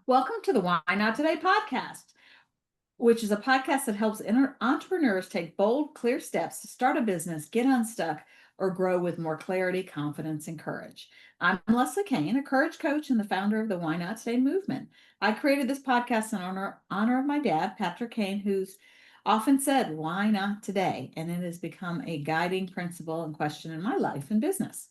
Welcome to the Why Not Today podcast, which is a podcast that helps entrepreneurs take bold, clear steps to start a business, get unstuck, or grow with more clarity, confidence, and courage. I'm Leslie Kane, a courage coach and the founder of the Why Not Today movement. I created this podcast in honor of my dad, Patrick Kane, who's often said, "Why not today?" And it has become a guiding principle and question in my life and business.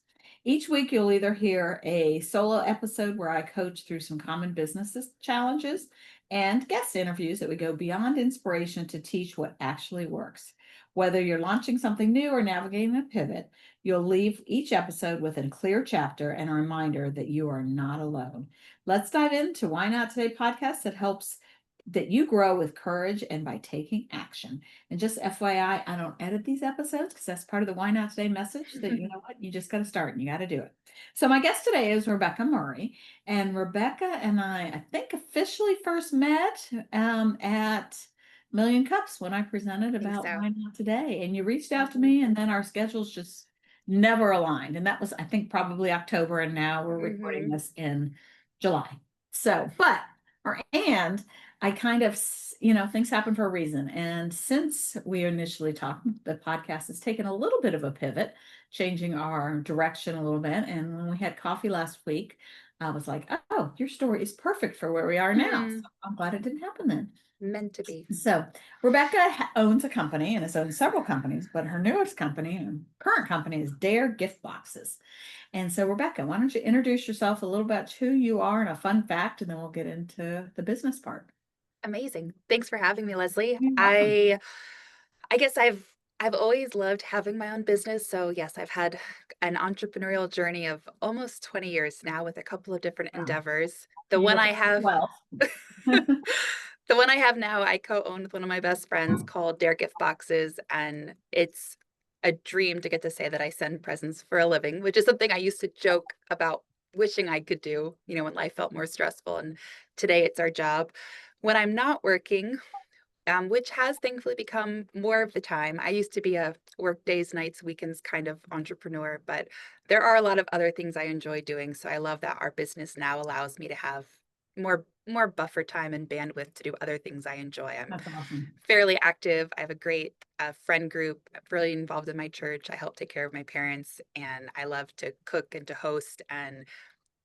Each week, you'll either hear a solo episode where I coach through some common business challenges and guest interviews that we go beyond inspiration to teach what actually works. Whether you're launching something new or navigating a pivot, you'll leave each episode with a clear chapter and a reminder that you are not alone. Let's dive into Why Not Today podcast that helps that you grow with courage and by taking action. And just FYI, I don't edit these episodes because that's part of the Why Not Today message that you know what, you just got to start and you got to do it. So my guest today is Rebekah Murray, and Rebekah and I think officially first met at Million Cups when I presented I think about so. Why Not Today, and you reached out to me, and then our schedules just never aligned, and that was I think probably October, and now we're recording Mm-hmm. this in July. So, but or and I kind of, things happen for a reason. And since we initially talked, the podcast has taken a little bit of a pivot, changing our direction a little bit. And when we had coffee last week, I was like, oh, your story is perfect for where we are now. So Hmm. I'm glad it didn't happen then. Meant to be. So Rebekah owns a company and has owned several companies, but her newest company and current company is Dare Gift Boxes. And so, Rebekah, why don't you introduce yourself a little about who you are and a fun fact, and then we'll get into the business part. Amazing. Thanks for having me, Leslie. You're welcome. I guess I've always loved having my own business. So yes, I've had an entrepreneurial journey of almost 20 years now with a couple of different Wow. endeavors. The You one have I a lot of have wealth. the one I have now, I co-own with one of my best friends called Dare Gift Boxes, and it's a dream to get to say that I send presents for a living, which is something I used to joke about wishing I could do, when life felt more stressful. And today it's our job. When I'm not working, which has thankfully become more of the time. I used to be a work days, nights, weekends kind of entrepreneur, but there are a lot of other things I enjoy doing. So I love that our business now allows me to have more buffer time and bandwidth to do other things I enjoy. I'm That's awesome. fairly active. I have a great friend group. I'm really involved in my church. I help take care of my parents, and I love to cook and to host and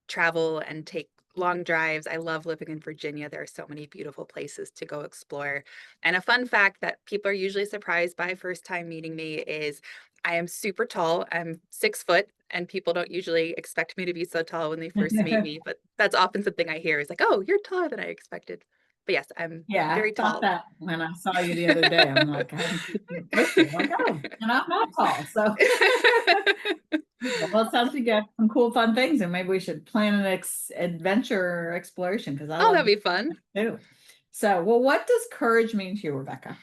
travel and take long drives. I love living in Virginia. There are so many beautiful places to go explore. And a fun fact that people are usually surprised by first time meeting me is I am super tall. I'm 6 foot, and people don't usually expect me to be so tall when they first meet me. But that's often something I hear is like, oh, you're taller than I expected. But yes, I'm Yeah, I very thought tall. that when I saw you the other day. I'm like, I haven't seen you posted. I'm like, oh, and I'm not tall. So, well, it sounds like you got some cool, fun things, and maybe we should plan an adventure or exploration because I Oh, love that'd be fun. to too. So, well, what does courage mean to you, Rebekah?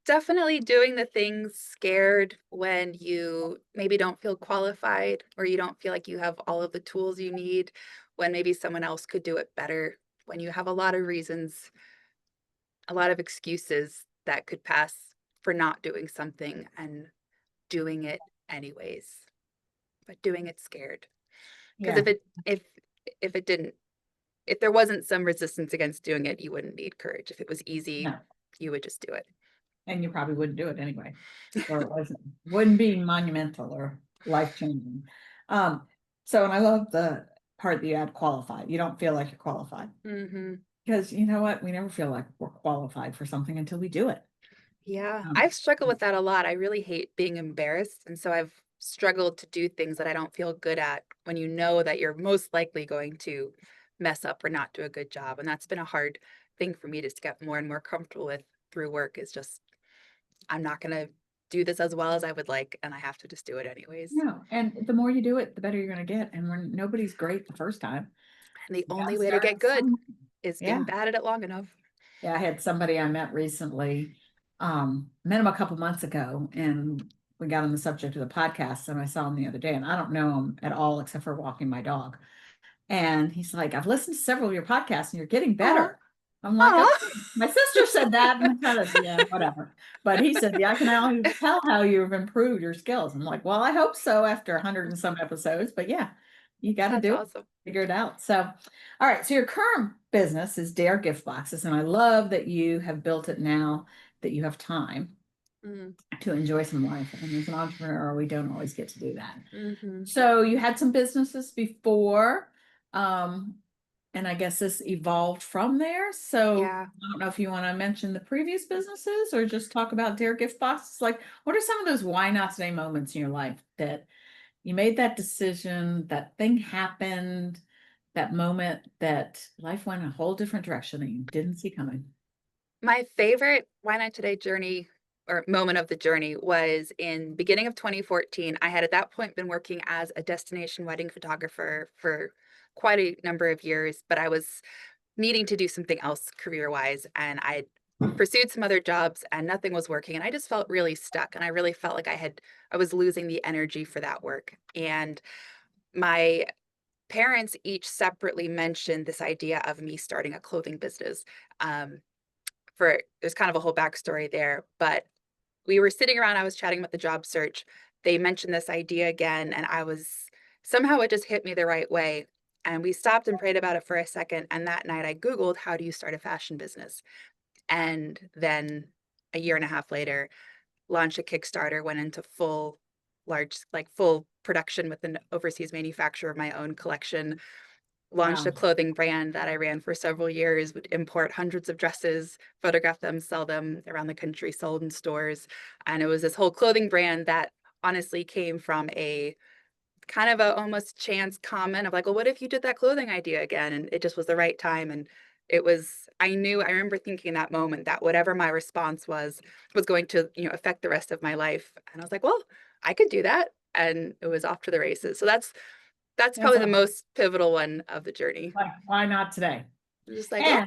Definitely doing the things scared when you maybe don't feel qualified or you don't feel like you have all of the tools you need, when maybe someone else could do it better, when you have a lot of reasons, a lot of excuses that could pass for not doing something and doing it anyways, but doing it scared. Because Yeah, if it didn't, if there wasn't some resistance against doing it, you wouldn't need courage. If it was easy, no, you would just do it. and you probably wouldn't do it anyway, or it wouldn't be monumental or life changing. Um, so, and I love the part that you had qualified. You don't feel like you're qualified Hmm. because you know what? We never feel like we're qualified for something until we do it. Yeah, Um, I've struggled with that a lot. I really hate being embarrassed. And so I've struggled to do things that I don't feel good at when you know that you're most likely going to mess up or not do a good job. And that's been a hard thing for me to get more and more comfortable with through work is just, I'm not going to do this as well as I would like, and I have to just do it anyways. no, and the more you do it, the better you're going to get. And when nobody's great the first time, And the you got only to way to start get good somewhere. is being Yeah. bad at it long enough. Yeah, I had somebody I met recently, met him a couple months ago, and we got on the subject of the podcast, and I saw him the other day, and I don't know him at all except for walking my dog. And he's like, I've listened to several of your podcasts and you're getting Aw, better. I'm like, aw. okay. My sister said that, and I kind of, yeah, whatever. But he said, yeah, I can now tell how you've improved your skills. I'm like, well, I hope so after 100 and some episodes, but yeah, You got to That's do it, awesome. figure it out. So, all right. So your current business is Dare Gift Boxes, and I love that you have built it now that you have time Mm, to enjoy some life. And as an entrepreneur, we don't always get to do that. hmm. So you had some businesses before, um, and I guess this evolved from there. So Yeah. I don't know if you want to mention the previous businesses or just talk about Dare Gift Boxes. Like, what are some of those why not today moments in your life that you made that decision, that thing happened, that moment that life went a whole different direction that you didn't see coming? My favorite Why Not Today journey or moment of the journey was in beginning of 2014. I had at that point been working as a destination wedding photographer for quite a number of years, but I was needing to do something else career-wise, and I pursued some other jobs and nothing was working, and I just felt really stuck, and I really felt like I was losing the energy for that work. And my parents each separately mentioned this idea of me starting a clothing business. Um, for There's kind of a whole backstory there, but we were sitting around, I was chatting about the job search. They mentioned this idea again, and I was somehow it just hit me the right way. And we stopped and prayed about it for a second. And that night I Googled, how do you start a fashion business? And then a year and a half later, launched a Kickstarter, went into full production with an overseas manufacturer of my own collection, launched Wow. a clothing brand that I ran for several years, would import hundreds of dresses, photograph them, sell them around the country, sold in stores. And it was this whole clothing brand that honestly came from a kind of a almost chance comment of like, well, what if you did that clothing idea again? And it just was the right time. And I remember thinking in that moment that whatever my response was going to, affect the rest of my life. And I was like, well, I could do that. And it was off to the races. So that's That's probably the awesome. most pivotal one of the journey. Like, why not today? Just like, well,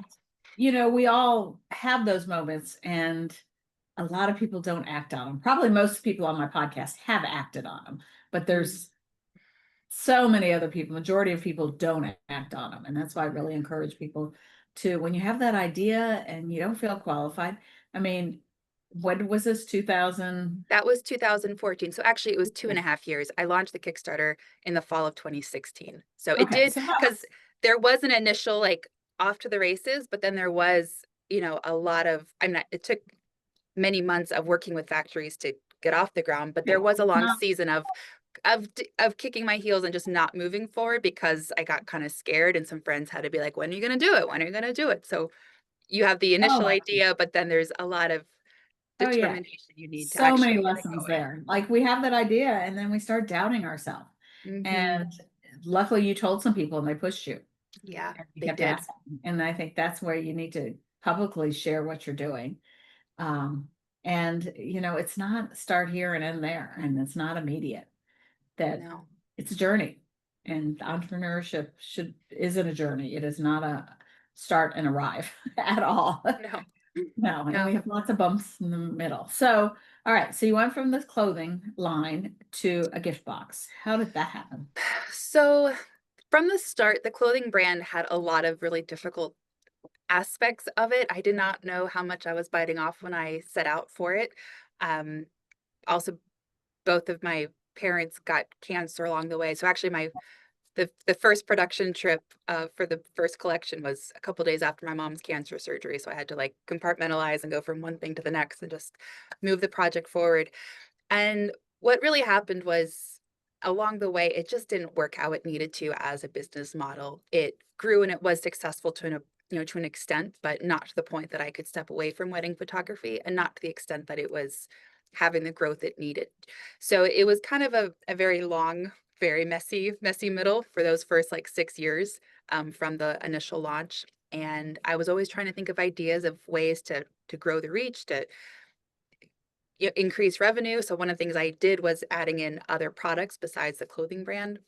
And, we all have those moments, and a lot of people don't act on them. Probably most people on my podcast have acted on them, but mm, there's so many other people, majority of people don't act on them. And that's why I really encourage people to, when you have that idea and you don't feel qualified, I mean, when was this, 2000? that was 2014. So actually, it was 2.5 years. I launched the Kickstarter in the fall of 2016. So it Okay, did, so because there was an initial like off to the races, but then there was, a lot of, it took many months of working with factories to get off the ground, but there okay, was a it's long not, season of kicking my heels and just not moving forward because I got kind of scared, and some friends had to be like, when are you going to do it? When are you going to do it? So you have the oh initial my, idea, but then there's a lot of oh yeah, determination you need to so many actually get it lessons going. there. Like, we have that idea and then we start doubting ourselves. Hmm. And luckily you told some people and they pushed you Yeah, and you they kept did. asking. And I think that's where you need to publicly share what you're doing. Um, and it's not start here and end there, and it's not immediate. That No, it's a journey, and entrepreneurship isn't a journey. It is not a start and arrive at all. no, No, and we no. have lots of bumps in the middle. So, all right, so you went from this clothing line to a gift box. How did that happen? So from the start, the clothing brand had a lot of really difficult aspects of it. I did not know how much I was biting off when I set out for it. Um, Also, both of my parents got cancer along the way. So actually, the first production trip for the first collection was a couple days after my mom's cancer surgery. So I had to like compartmentalize and go from one thing to the next and just move the project forward. And what really happened was along the way, it just didn't work how it needed to as a business model. It grew and it was successful to an extent, but not to the point that I could step away from wedding photography, and not to the extent that it was having the growth it needed. So it was kind of a very long, very messy middle for those first like 6 years, from the initial launch. And I was always trying to think of ideas of ways to grow the reach, to increase revenue. So one of the things I did was adding in other products besides the clothing brand,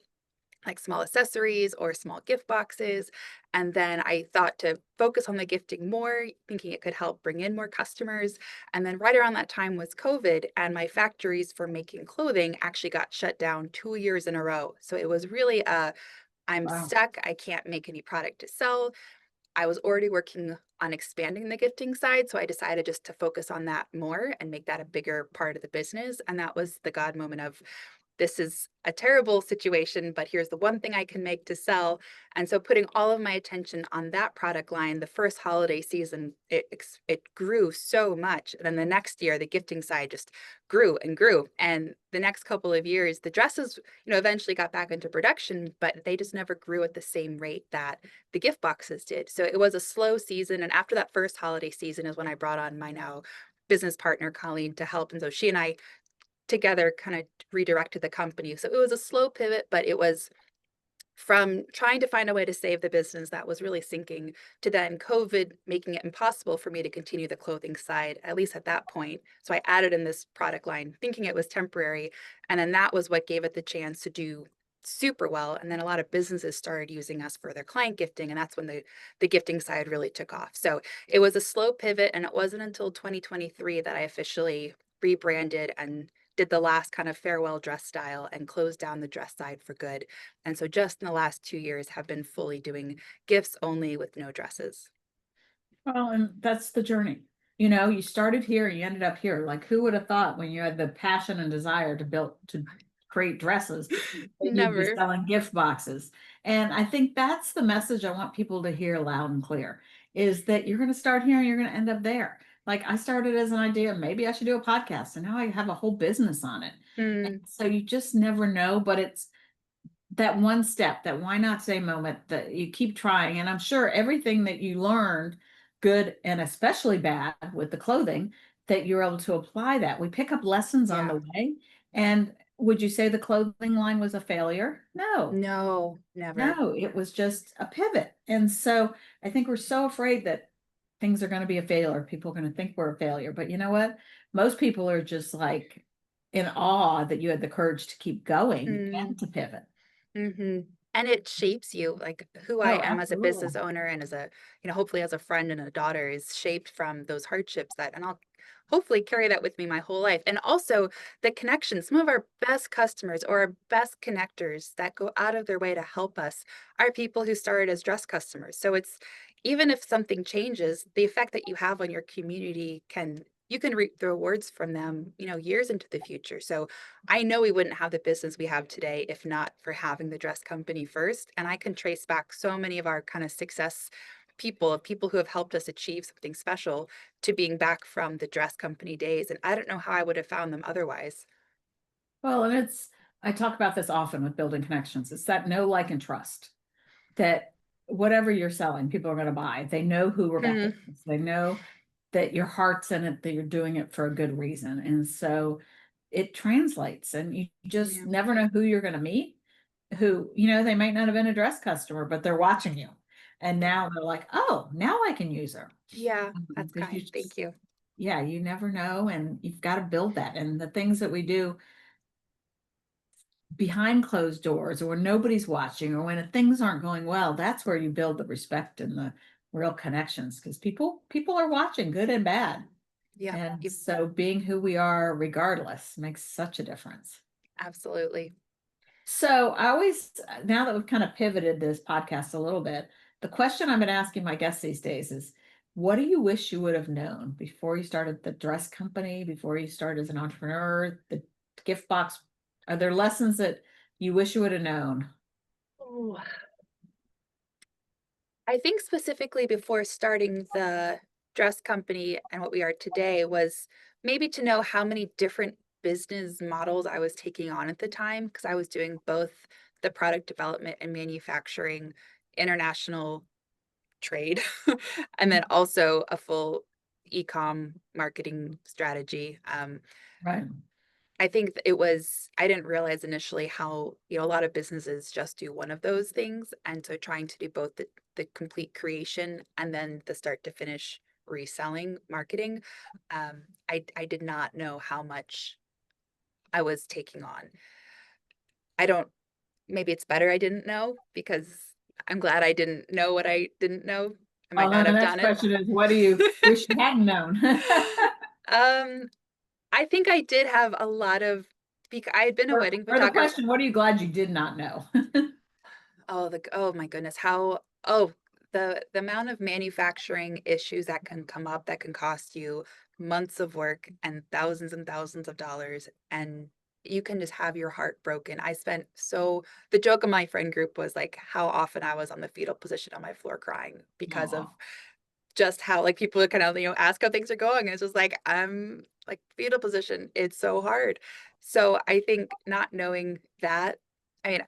like small accessories or small gift boxes. And then I thought to focus on the gifting more, thinking it could help bring in more customers. And then right around that time was COVID, and my factories for making clothing actually got shut down 2 years in a row. So it was really I'm Wow. stuck. I can't make any product to sell. I was already working on expanding the gifting side, so I decided just to focus on that more and make that a bigger part of the business. And that was the God moment of this is a terrible situation, but here's the one thing I can make to sell. And so putting all of my attention on that product line, the first holiday season, it grew so much. And then the next year, the gifting side just grew and grew. And the next couple of years, the dresses, eventually got back into production, but they just never grew at the same rate that the gift boxes did. So it was a slow season. And after that first holiday season is when I brought on my now business partner, Colleen, to help. And so she and I together kind of redirected the company. So it was a slow pivot, but it was from trying to find a way to save the business that was really sinking to then COVID making it impossible for me to continue the clothing side, at least at that point. So I added in this product line thinking it was temporary. And then that was what gave it the chance to do super well. And then a lot of businesses started using us for their client gifting. And that's when the gifting side really took off. So it was a slow pivot. And it wasn't until 2023 that I officially rebranded and did the last kind of farewell dress style and closed down the dress side for good. And so just in the last 2 years have been fully doing gifts only with no dresses. Well, and that's the journey. You started here, you ended up here. Like, who would have thought when you had the passion and desire to create dresses that you'd be Never. selling gift boxes? And I think that's the message I want people to hear loud and clear is that you're going to start here and you're going to end up there. Like, I started as an idea, maybe I should do a podcast, and now I have a whole business on it. And Mm, so you just never know, but it's that one step, that why not say moment that you keep trying. And I'm sure everything that you learned, good and especially bad with the clothing, that you're able to apply that. We pick up lessons on yeah. the way. And would you say the clothing line was a failure? No, No, never. no, it was just a pivot. And so I think we're so afraid that things are going to be a failure. People are going to think we're a failure. But you know what? Most people are just like in awe that you had the courage to keep going Mm, and to pivot. hmm. And it shapes you, like who I Oh, am as a absolutely. business owner and as a, hopefully as a friend and a daughter is shaped from those hardships and I'll hopefully carry that with me my whole life. And also the connections, some of our best customers or our best connectors that go out of their way to help us are people who started as dress customers. So it's even if something changes, the effect that you have on your community you can reap the rewards from them, years into the future. So I know we wouldn't have the business we have today if not for having the dress company first. And I can trace back so many of our kind of success people who have helped us achieve something special to being back from the dress company days. And I don't know how I would have found them otherwise. Well, and I talk about this often with building connections. It's that know, like, and trust that whatever you're selling, people are going to buy. They know who Rebekah Mm, is. They know that your heart's in it, that you're doing it for a good reason. And so it translates, and you just yeah. never know who you're going to meet, who, they might not have been a dress customer, but they're watching you. And now they're like, oh, now I can use her. Yeah, that's Because kind. Thank you. yeah, you never know. And you've got to build that. And the things that we do behind closed doors or when nobody's watching or when things aren't going well, that's where you build the respect and the real connections because people are watching good and bad. Yeah, And so being who we are regardless makes such a difference. absolutely. So I always, now that we've kind of pivoted this podcast a little bit, the question I've been asking my guests these days is, what do you wish you would have known before you started the dress company, before you started as an entrepreneur, the gift box? Are there lessons that you wish you would have known? Ooh. I think specifically before starting the dress company and what we are today was maybe to know how many different business models I was taking on at the time because I was doing both the product development and manufacturing, international trade, and then also a full e-com marketing strategy. Right. I think I didn't realize initially how, a lot of businesses just do one of those things. And so trying to do both the complete creation and then the start to finish reselling marketing, I did not know how much I was taking on. I don't, maybe it's better I didn't know because I'm glad I didn't know what I didn't know. I might Well, not then the have next done it. question is, what do you wish you hadn't known? Um, I think I did have a lot of, because I had been a wedding Or the photographer. question, what are you glad you did not know? Oh my goodness, the amount of manufacturing issues that can come up that can cost you months of work and thousands of dollars, and you can just have your heart broken. The joke of my friend group was like how often I was on the fetal position on my floor crying because of Aw. just how like people would kind of, ask how things are going. And it's just like, I'm like fetal position. It's so hard. So I think not knowing that, I mean,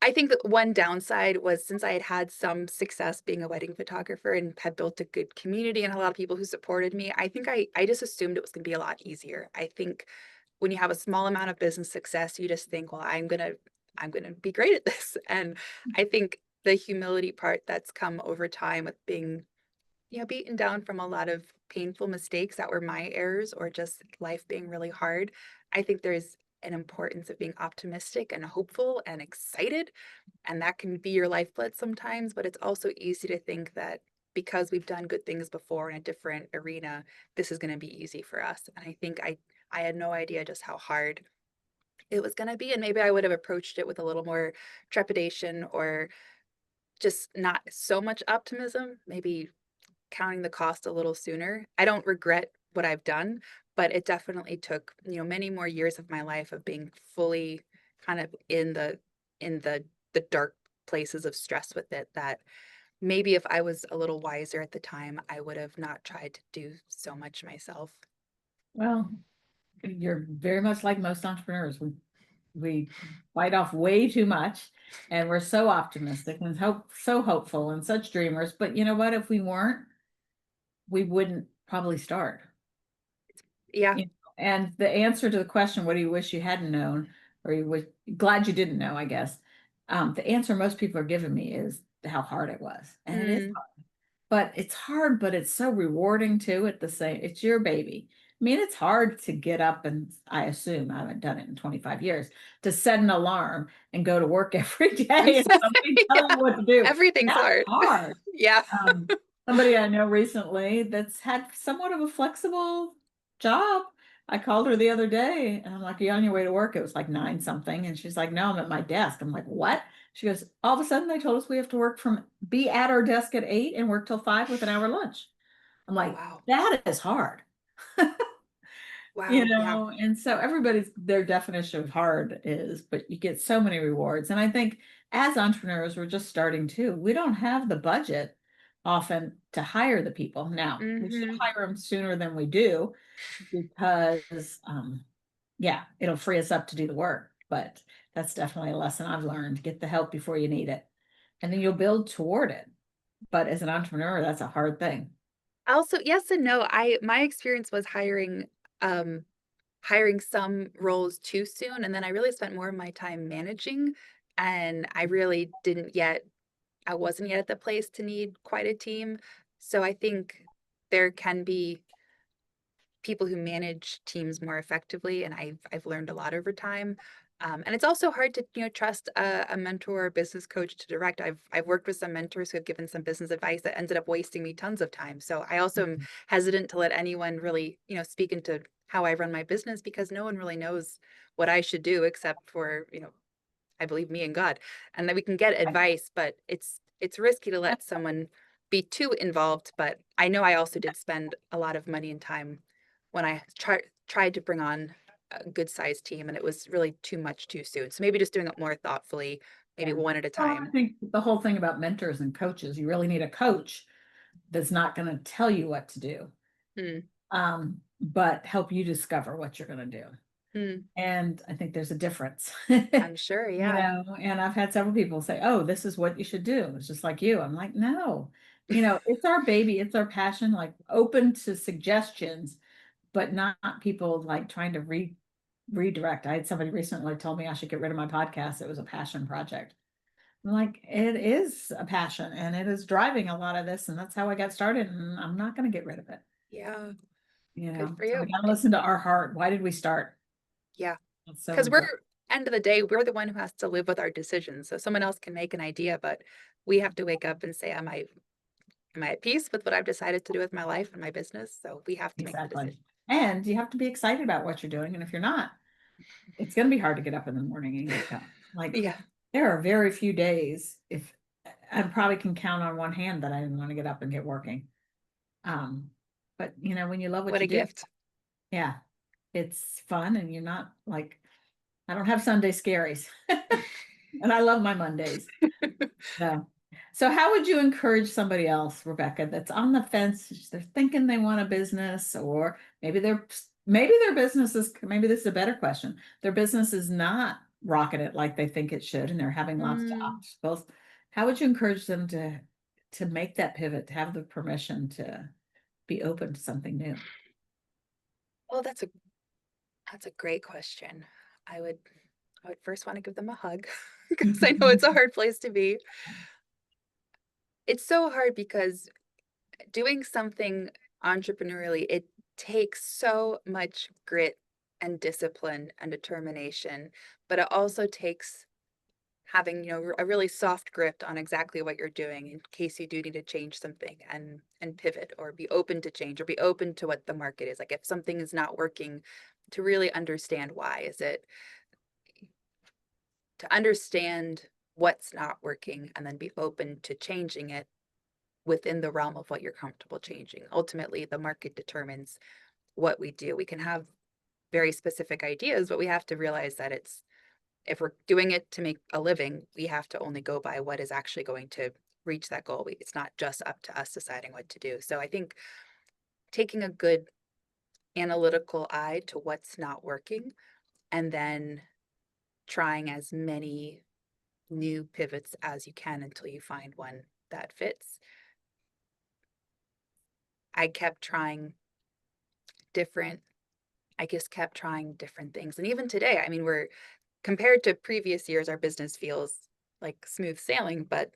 I think that one downside was since I had had some success being a wedding photographer and had built a good community and a lot of people who supported me, I think I just assumed it was going to be a lot easier. I think when you have a small amount of business success, you just think, well, I'm gonna be great at this. And I think the humility part that's come over time with being, beaten down from a lot of painful mistakes that were my errors or just life being really hard. I think there's an importance of being optimistic and hopeful and excited. And that can be your lifeblood sometimes, but it's also easy to think that because we've done good things before in a different arena, this is going to be easy for us. And I think I had no idea just how hard it was going to be. And maybe I would have approached it with a little more trepidation or just not so much optimism, maybe counting the cost a little sooner. I don't regret what I've done, but it definitely took, many more years of my life of being fully kind of in the dark places of stress with it that maybe if I was a little wiser at the time, I would have not tried to do so much myself. Well, you're very much like most entrepreneurs. We bite off way too much, and we're so optimistic and so hopeful and such dreamers. But you know what? If we weren't, we wouldn't probably start. Yeah. You know, and the answer to the question, what do you wish you hadn't known, or you wish glad you didn't know, I guess. The answer most people are giving me is how hard it was. And it is Mm, hard. But it's hard, but it's so rewarding too at the same, it's your baby. I mean, it's hard to get up and I assume I haven't done it in 25 years to set an alarm and go to work every day and somebody tell yeah. you what to do. Everything's That's hard. hard. Yeah. Um, Somebody I know recently that's had somewhat of a flexible job. I called her the other day and I'm like, are you on your way to work? It was like 9 something. And she's like, no, I'm at my desk. I'm like, what? She goes, all of a sudden they told us we have to be at our desk at 8 and work till 5 with an hour lunch. I'm Oh, like, wow. that is hard. Wow. Yeah. And so everybody's their definition of hard is, but you get so many rewards. And I think as entrepreneurs, we're just starting too. We don't have the budget often to hire the people. Now, we should Hmm. hire them sooner than we do because yeah, it'll free us up to do the work. But that's definitely a lesson I've learned. Get the help before you need it. And then you'll build toward it. But as an entrepreneur, that's a hard thing. Also, yes and no. My experience was hiring some roles too soon, and then I really spent more of my time managing, and I wasn't yet at the place to need quite a team. So I think there can be people who manage teams more effectively, and I've learned a lot over time. And it's also hard to trust a mentor or business coach to direct. I've worked with some mentors who have given some business advice that ended up wasting me tons of time. So I also am hesitant to let anyone really speak into how I run my business because no one really knows what I should do except for I believe me and God, and then we can get advice, but it's risky to let someone be too involved. But I know I also did spend a lot of money and time when I tried to bring on a good sized team, and it was really too much too soon. So maybe just doing it more thoughtfully, maybe Yeah. one at a Well, I time. think the whole thing about mentors and coaches, you really need a coach that's not going to tell you what to do, Hmm. but help you discover what you're going to do. Hmm. And I think there's a difference, I'm sure. Yeah. and I've had several people say, oh, this is what you should do. It's just like you. I'm like, no, it's our baby, it's our passion, like open to suggestions, but not people like trying to redirect. I had somebody recently told me I should get rid of my podcast. It was a passion project. I'm like, it is a passion and it is driving a lot of this. And that's how I got started. And I'm not going to get rid of it. Yeah. Good for So we you. got to listen to our heart. Why did we start? Yeah. That's so Because important. end of the day, we're the one who has to live with our decisions. So someone else can make an idea, but we have to wake up and say, am I at peace with what I've decided to do with my life and my business? So we have to make the Exactly. decision. And you have to be excited about what you're doing. And if you're not, it's going to be hard to get up in the morning and get going. Like Yeah. there are very few days, if I probably can count on one hand that I didn't want to get up and get working. Um, but when you love what What you a do, gift. yeah. it's fun and you're not like, I don't have Sunday scaries. And I love my Mondays. Yeah. So how would you encourage somebody else, Rebekah, that's on the fence? They're thinking they want a business, or maybe their business is, maybe this is a better question. Their business is not rocking it like they think it should, and they're having lots of Mm. obstacles. How would you encourage them to make that pivot, to have the permission to be open to something new? Well, that's a great question. I would I would first want to give them a hug because I know it's a hard place to be. It's so hard because doing something entrepreneurially, it takes so much grit and discipline and determination, but it also takes having, a really soft grip on exactly what you're doing in case you do need to change something and pivot or be open to change or be open to what the market is. Like if something is not working, to really understand why. Is it to understand what's not working and then be open to changing it within the realm of what you're comfortable changing. Ultimately, the market determines what we do. We can have very specific ideas, but we have to realize that if we're doing it to make a living, we have to only go by what is actually going to reach that goal. It's not just up to us deciding what to do. So I think taking a good analytical eye to what's not working and then trying as many new pivots as you can until you find one that fits. I kept trying different, I just kept trying different things. And even today, I mean, we're compared to previous years, our business feels like smooth sailing, but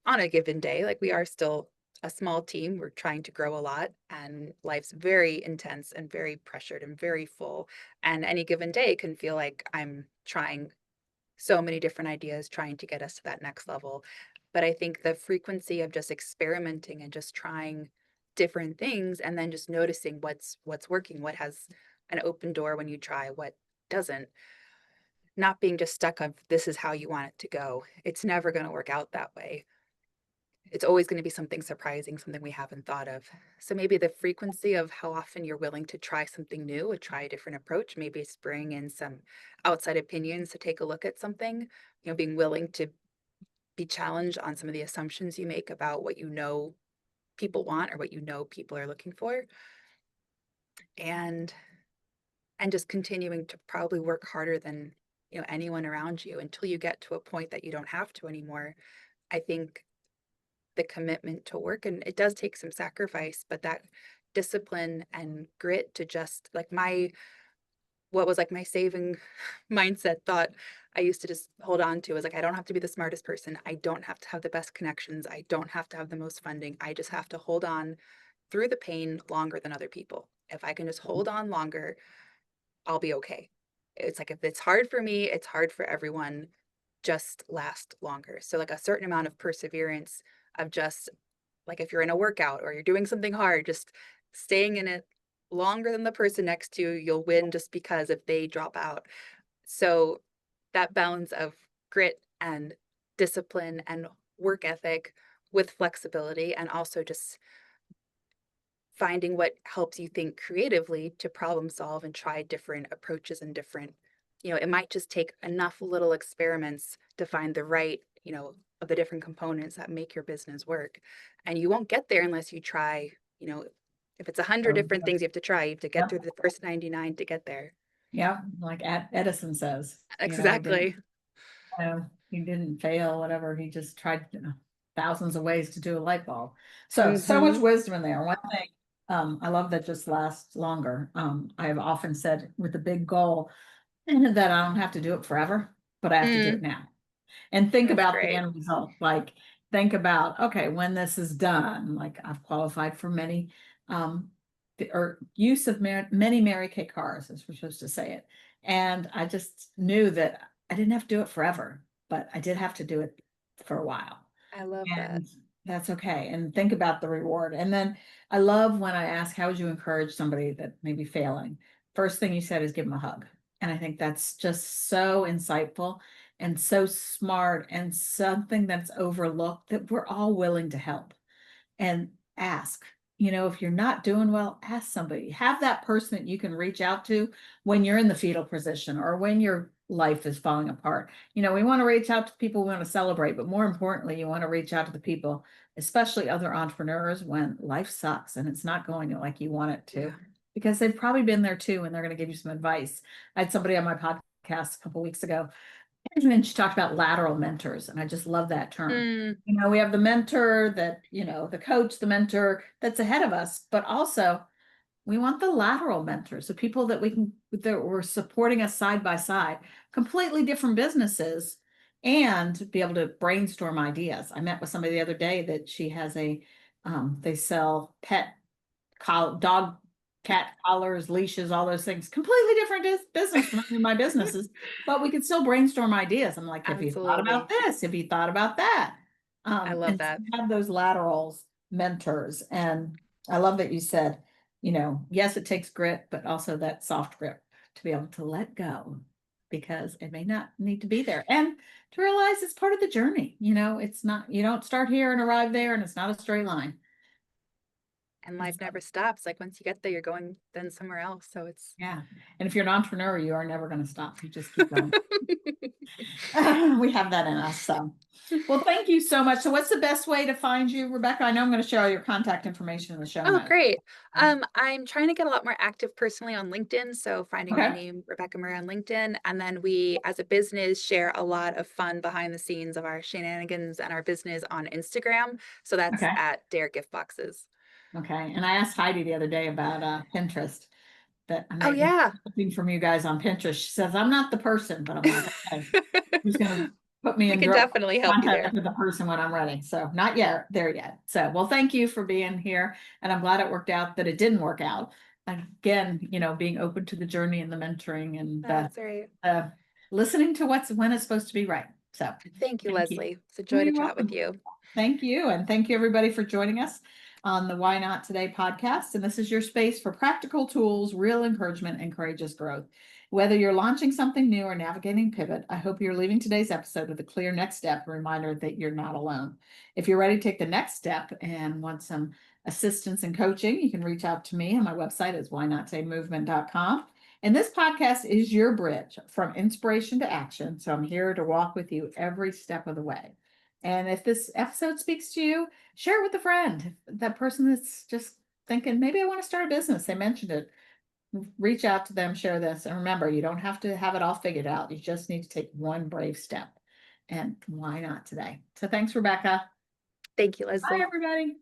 on a given day, like we are still a small team. We're trying to grow a lot, and life's very intense and very pressured and very full. And any given day can feel like I'm trying so many different ideas, trying to get us to that next level. But I think the frequency of just experimenting and just trying different things and then just noticing what's working, what has an open door when you try, what doesn't, not being just stuck on this is how you want it to go. It's never going to work out that way. It's always going to be something surprising, something we haven't thought of. So maybe the frequency of how often you're willing to try something new or try a different approach, maybe it's bring in some outside opinions to take a look at something, being willing to be challenged on some of the assumptions you make about what people want or what people are looking for. And just continuing to probably work harder than anyone around you until you get to a point that you don't have to anymore. I think the commitment to work, and it does take some sacrifice, but that discipline and grit to just like what was like my saving mindset thought I used to just hold on to is like, I don't have to be the smartest person. I don't have to have the best connections. I don't have to have the most funding. I just have to hold on through the pain longer than other people. If I can just hold on longer, I'll be okay. It's like if it's hard for me, it's hard for everyone. Just last longer. So like a certain amount of perseverance of just like if you're in a workout or you're doing something hard, just staying in it longer than the person next to you, you'll win just because if they drop out. So that balance of grit and discipline and work ethic with flexibility and also just finding what helps you think creatively to problem solve and try different approaches and different, it might just take enough little experiments to find the right, of the different components that make your business work. And you won't get there unless you try, if it's 100 So, different things you have to try, you have to get yep. through the first 99 to get there. Yeah, like Edison says, Exactly. he didn't fail, whatever. He just tried thousands of ways to do a light bulb. So much Hmm. wisdom in there. One thing I love that just lasts longer. I have often said with a big goal that I don't have to do it forever, but I have to do it Mm, now. And think that's about the great. end result. Like, think about, okay, when this is done, like I've qualified for many, or use of many Mary Kay cars, as we're supposed to say it. And I just knew that I didn't have to do it forever, but I did have to do it for a while. I love that. And that's okay. And think about the reward. And then I love when I ask, how would you encourage somebody that may be failing? First thing you said is give them a hug. And I think that's just so insightful and so smart and something that's overlooked, that we're all willing to help and ask. if you're not doing well, ask somebody. Have that person that you can reach out to when you're in the fetal position or when your life is falling apart. We want to reach out to people we want to celebrate, but more importantly, you want to reach out to the people, especially other entrepreneurs, when life sucks and it's not going like you want it to, Yeah. because they've probably been there too, and they're going to give you some advice. I had somebody on my podcast a couple weeks ago, and she talked about lateral mentors, and I just love that term. Mm, We have the mentor that, the coach, the mentor that's ahead of us, but also we want the lateral mentors, the people that that were supporting us side by side, completely different businesses, and be able to brainstorm ideas. I met with somebody the other day that she has they sell dog, cat collars, leashes, all those things. Completely different business from any of my businesses, but we could still brainstorm ideas. I'm like, have you thought about absolutely. this? Have you thought about that? I love And that. have those laterals mentors. And I love that you said, yes, it takes grit, but also that soft grip to be able to let go because it may not need to be there. And to realize it's part of the journey. It's not, you don't start here and arrive there, and it's not a straight line. And life It's never stops. Like once you get there, you're going then somewhere else. So it's Yeah. And if you're an entrepreneur, you are never going to stop. You just keep going. We have that in us. So, well, thank you so much. So, what's the best way to find you, Rebekah? I know I'm going to share all your contact information in the show Oh, notes. great. I'm trying to get a lot more active personally on LinkedIn. So finding my Okay. name, Rebekah Murray on LinkedIn. And then we, as a business, share a lot of fun behind the scenes of our shenanigans and our business on Instagram. So that's Okay. at Dare Gift Boxes. Okay. And I asked Heidi the other day about Pinterest, that I Oh, might yeah. something from you guys on Pinterest. She says, I'm not the person, but I'm like, okay, who's going to put me We in can direct definitely help you contact there. with the person when I'm ready. So not yet there yet. So, well, thank you for being here. And I'm glad it worked out that it didn't work out. Again, being open to the journey and the mentoring and That's right. listening to when it's supposed to be right. So Thank you, thank you. Leslie. It's a Oh, joy to you're chat with welcome. you. Thank you. And thank you, everybody, for joining us on the Why Not Today podcast. And this is your space for practical tools, real encouragement, and courageous growth. Whether you're launching something new or navigating pivot, I hope you're leaving today's episode with a clear next step, a reminder that you're not alone. If you're ready to take the next step and want some assistance and coaching, you can reach out to me. On my website is whynotTodayMovement.com. And this podcast is your bridge from inspiration to action. So I'm here to walk with you every step of the way. And if this episode speaks to you, share it with a friend. That person that's just thinking, maybe I want to start a business. They mentioned it. Reach out to them, share this. And remember, you don't have to have it all figured out. You just need to take one brave step. And why not today? So thanks, Rebekah. Thank you, Bye, Leslie. everybody.